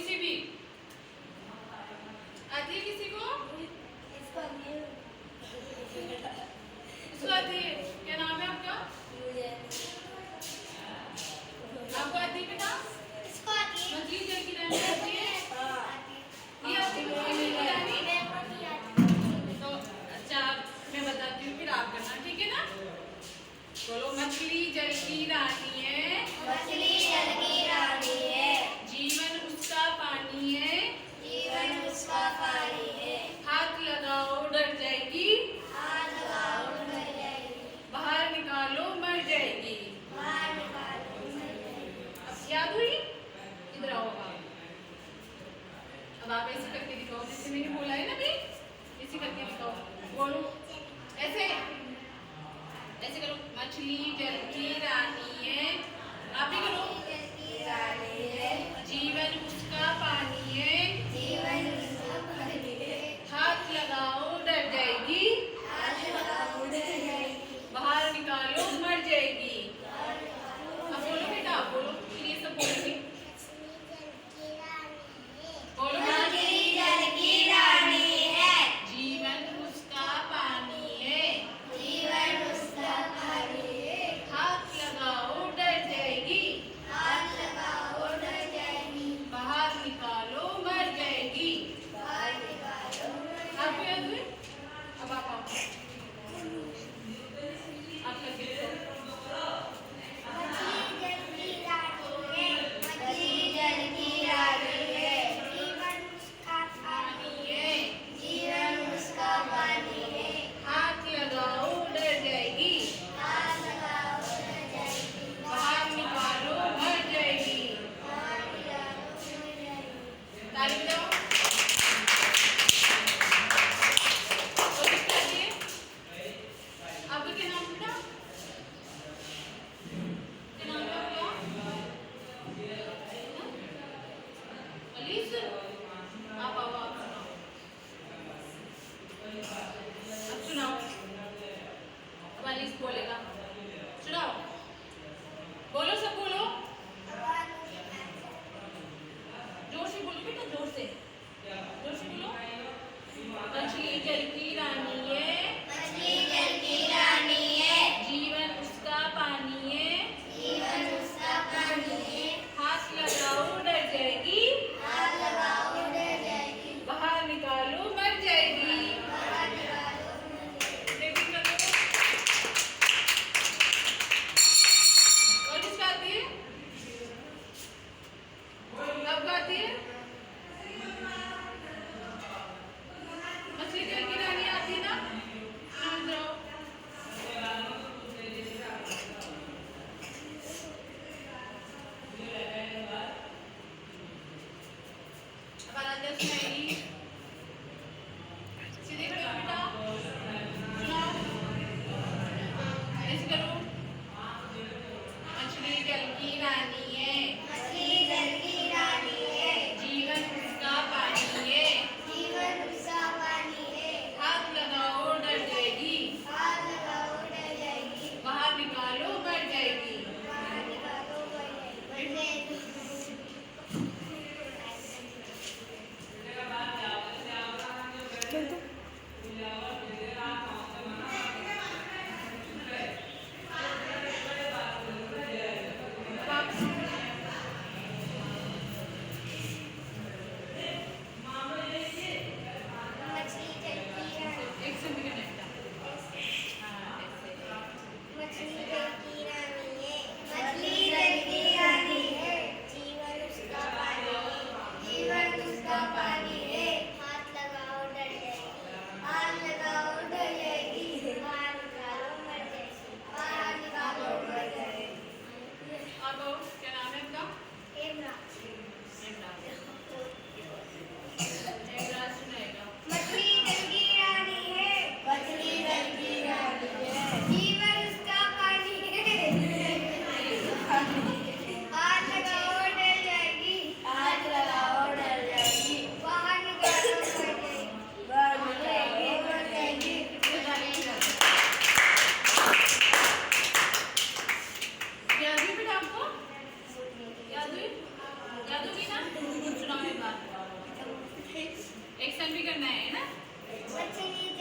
सी भी आती है किसी को? इसको आती है। क्या नाम है आपका? आपको आती है बेटा? मछली जल की रानी आती है? ये आती है मछली जल की रानी? तो अच्छा मैं बताती हूँ फिर आप करना, ठीक है ना? बोलो मछली जल की रानी है, मछली जल की रानी है, जीवन उसका पानी है, जीवन उसका पानी है, हाथ लगाओ डर जाएगी, हाथ लगाओ डर जाएगी, बाहर निकालो मर जाएगी। बाहर निकालो मर जाएगी। अब याद हुई? इधर आओ आप। अब आप ऐसे करके दिखाओ जैसे मैंने बोला है ना अभी, ऐसे करके दिखाओ। बोलो ऐसे ऐसे करो। मछली जल की रानी है, आप भी करो। जल की रानी है, जीवन उसका पानी है, जीवन उसका पानी है, हाथ लगाओ डर जाएगी, हाथ लगाओ डर जाएगी, बाहर निकालो मर जाएगी। बाहर निकालो अब बोलो बेटा, बोलो फिर ये सब बोलेंगे। बोलो मछली जल की रानी है, जीवन उसका पानी है, जीवन उसका पानी है, हाथ लगाओ डर जाएगी, हाथ लगाओ डर जाएगी, बाहर निकालो मर जाएगी। बाहर निकालो मर आपको याद हुई? अब आप आओ। आप करके दिखाओ। मछली जल की रानी है, मछली जल की रानी है, जीवन उसका पानी है, जीवन उसका पानी है, हाथ लगाओ डर जाएगी, हाथ लगाओ डर जाएगी, बाहर निकालो मर जाएगी। बाहर निकालो मर जाएगी। ताली बजाओ। कोशिश करिए। आपका क्या नाम बेटा? क्या नाम है आपका? अलीस? आप आओ, आप सुनाओ। अब सुनाओ। अब अलीस बोलेगा। सुनाओ। बोलो सब बोलो। जोर से बोलो बेटा, जोर से। जोर से बोलो। मछली जल की रानी है, मछली जल की रानी है, जीवन उसका पानी है, जीवन उसका पानी है, हाथ लगाओ डर जाएगी, हाथ लगाओ डर जाएगी, बाहर निकालो मर जाएगी। बाहर निकालो मर जाएगी। देखिए क्या करो। और किसका आती है? कब आती है? मछली जल की रानी आती है ना? सुनाओ जाओ। अब आराध्या सुनाएगी। सीधे खड़े हो बेटा। सुनाओ। ऐसे करो। मछली जल की रानी है, मछली जल की रानी है, जीवन उसका पानी है, जीवन उसका पानी है, हाथ लगाओ डर जाएगी, हाथ लगाओ डर जाएगी, बाहर निकालो मर जाएगी। बाहर निकालो मर जाएगी। एक्शन भी करना है ना। मछली